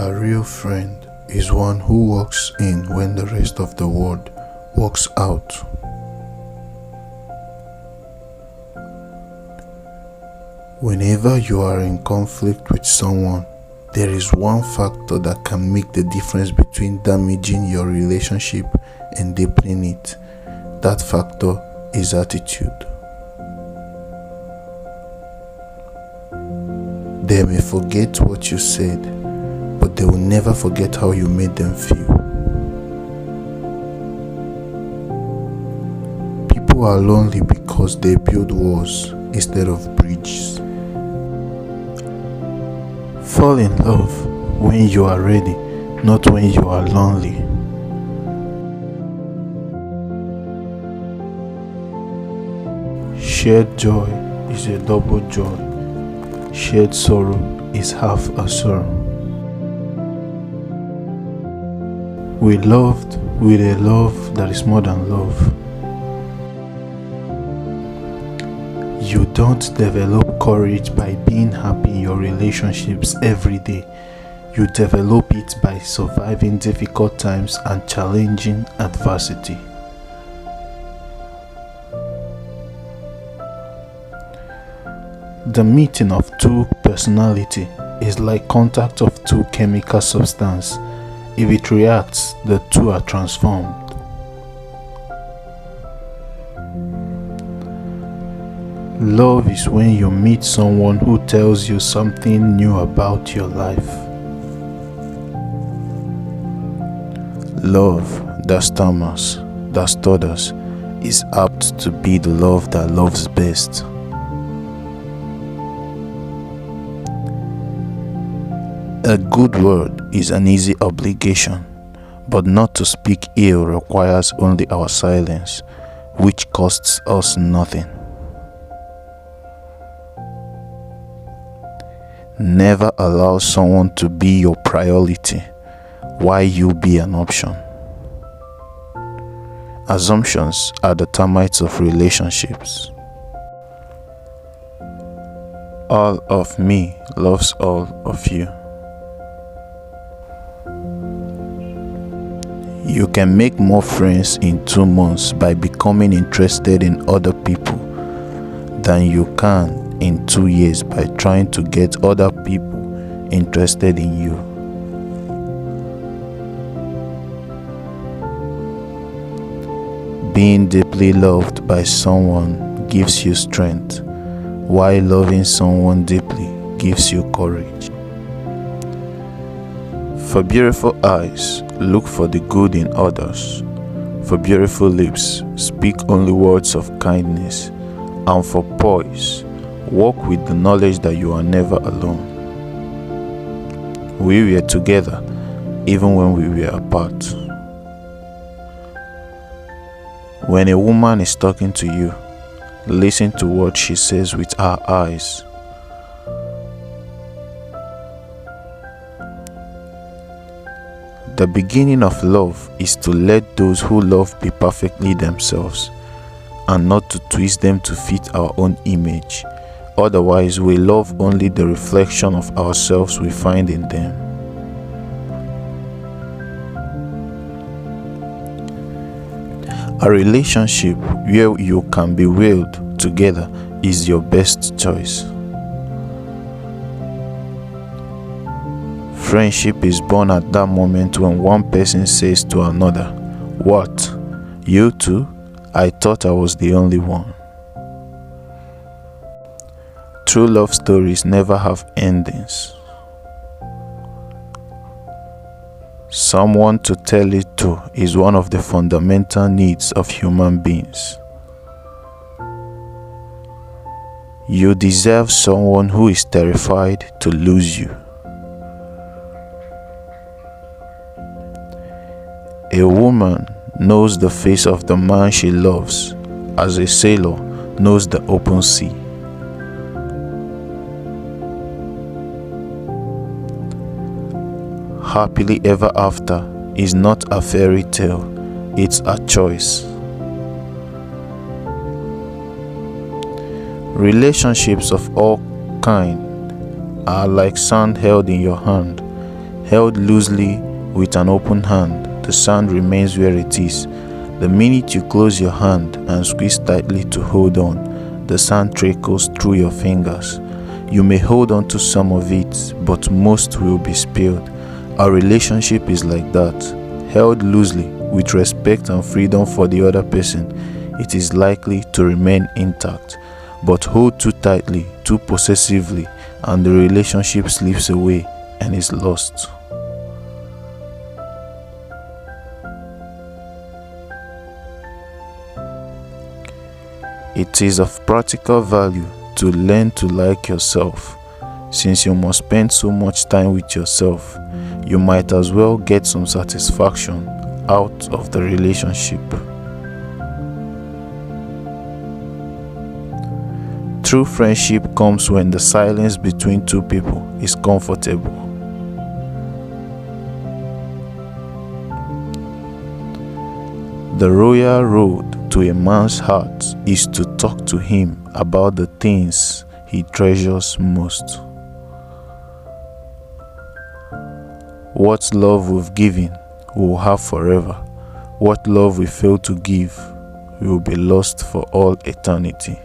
A real friend is one who walks in when the rest of the world walks out. Whenever you are in conflict with someone, there is one factor that can make the difference between damaging your relationship and deepening it. That factor is attitude. They may forget what you said, but they will never forget how you made them feel. People are lonely because they build walls instead of bridges. Fall in love when you are ready, not when you are lonely. Shared joy is a double joy. Shared sorrow is half a sorrow. We loved with a love that is more than love. You don't develop courage by being happy in your relationships every day. You develop it by surviving difficult times and challenging adversity. The meeting of two personalities is like contact of two chemical substances. If it reacts, the two are transformed. Love is when you meet someone who tells you something new about your life. Love that stammers, that stutters, is apt to be the love that loves best. A good word is an easy obligation, but not to speak ill requires only our silence, which costs us nothing. Never allow someone to be your priority while you be an option. Assumptions are the termites of relationships. All of me loves all of you. You can make more friends in 2 months by becoming interested in other people than you can in 2 years by trying to get other people interested in you. Being deeply loved by someone gives you strength, while loving someone deeply gives you courage. For beautiful eyes, look for the good in others. For beautiful lips, speak only words of kindness. And for poise, walk with the knowledge that you are never alone. We were together even when we were apart. When a woman is talking to you, listen to what she says with her eyes. The beginning of love is to let those who love be perfectly themselves and not to twist them to fit our own image. Otherwise, we love only the reflection of ourselves we find in them. A relationship where you can be willed together is your best choice. Friendship is born at that moment when one person says to another, "What? You too? I thought I was the only one." True love stories never have endings. Someone to tell it to is one of the fundamental needs of human beings. You deserve someone who is terrified to lose you. A woman knows the face of the man she loves, as a sailor knows the open sea. Happily ever after is not a fairy tale, it's a choice. Relationships of all kind are like sand held in your hand. Held loosely with an open hand, the sand remains where it is. The minute you close your hand and squeeze tightly to hold on, the sand trickles through your fingers. You may hold on to some of it, but most will be spilled. Our relationship is like that. Held loosely, with respect and freedom for the other person, it is likely to remain intact. But hold too tightly, too possessively, and the relationship slips away and is lost. It is of practical value to learn to like yourself. Since you must spend so much time with yourself, you might as well get some satisfaction out of the relationship. True friendship comes when the silence between two people is comfortable. The royal road to a man's heart is to talk to him about the things he treasures most. What love we've given, we will have forever. What love we fail to give, will be lost for all eternity.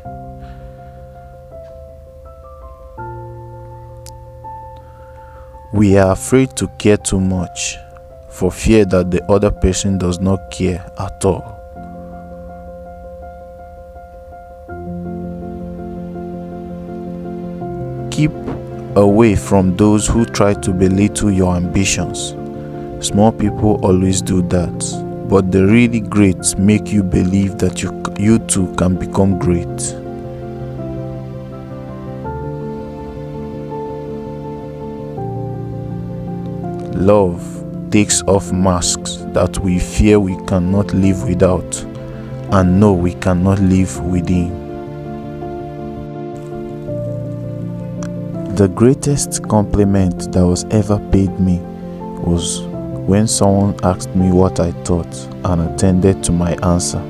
We are afraid to care too much, for fear that the other person does not care at all. Keep away from those who try to belittle your ambitions. Small people always do that, but the really great make you believe that you too can become great. Love takes off masks that we fear we cannot live without and know we cannot live within. The greatest compliment that was ever paid me was when someone asked me what I thought and attended to my answer.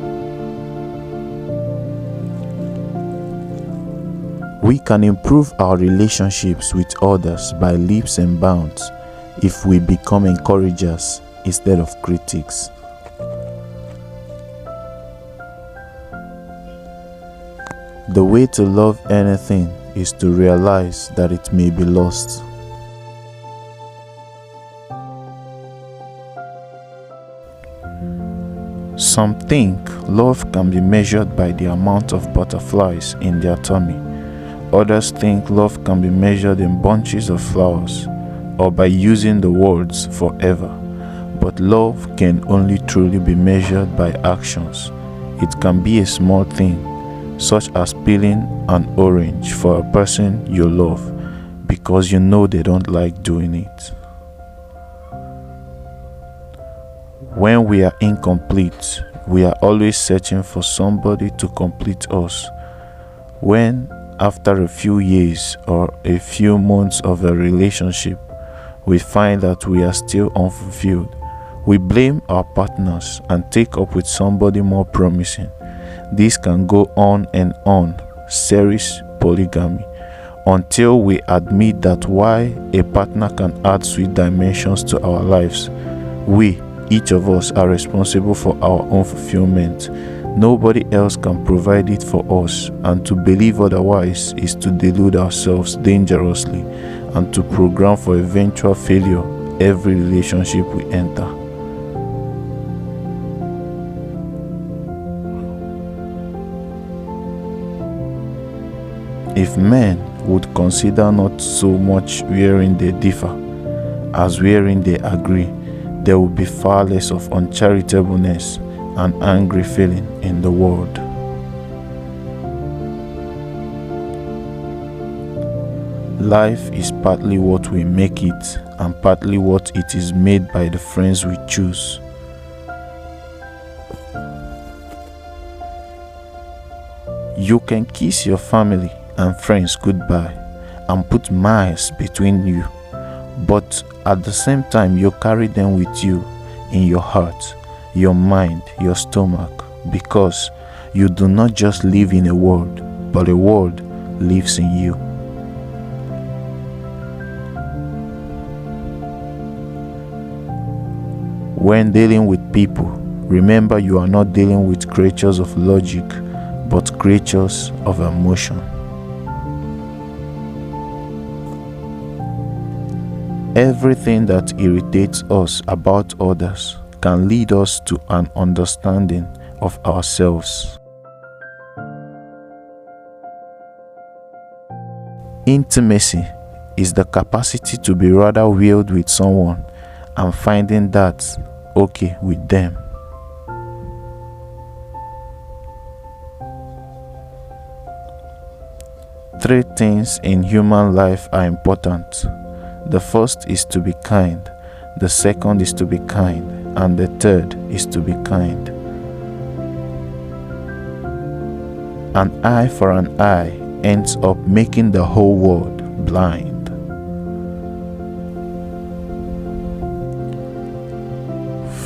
We can improve our relationships with others by leaps and bounds if we become encouragers instead of critics. The way to love anything is to realize that it may be lost. Some think love can be measured by the amount of butterflies in their tummy. Others think love can be measured in bunches of flowers or by using the words forever. But love can only truly be measured by actions. It can be a small thing, such as peeling an orange for a person you love because you know they don't like doing it. When we are incomplete, we are always searching for somebody to complete us. When, after a few years or a few months of a relationship, we find that we are still unfulfilled, we blame our partners and take up with somebody more promising. This can go on and on, serious polygamy, until we admit that while a partner can add sweet dimensions to our lives, we, each of us, are responsible for our own fulfillment. Nobody else can provide it for us, and to believe otherwise is to delude ourselves dangerously and to program for eventual failure every relationship we enter. If men would consider not so much wherein they differ as wherein they agree, there will be far less of uncharitableness and angry feeling in the world. Life is partly what we make it and partly what it is made by the friends we choose. You can kiss your family and friends goodbye and put miles between you, but at the same time you carry them with you in your heart, your mind, your stomach, because you do not just live in a world, but a world lives in you. When dealing with people, remember you are not dealing with creatures of logic, but creatures of emotion. Everything that irritates us about others can lead us to an understanding of ourselves. Intimacy is the capacity to be rather willed with someone and finding that okay with them. Three things in human life are important. The first is to be kind, the second is to be kind, and the third is to be kind. An eye for an eye ends up making the whole world blind.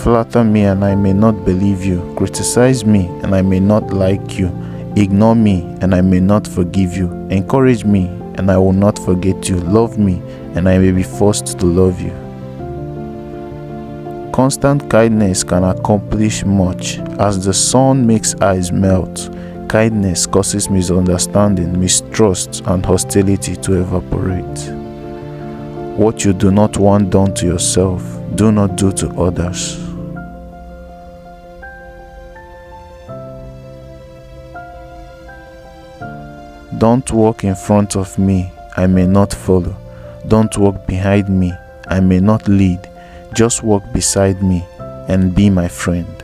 Flatter me and I may not believe you. Criticize me and I may not like you. Ignore me and I may not forgive you. Encourage me and I will not forget you. Love me and I may be forced to love you. Constant kindness can accomplish much. As the sun makes ice melt, kindness causes misunderstanding, mistrust, and hostility to evaporate. What you do not want done to yourself, do not do to others. Don't walk in front of me, I may not follow. Don't walk behind me, I may not lead. Just walk beside me and be my friend.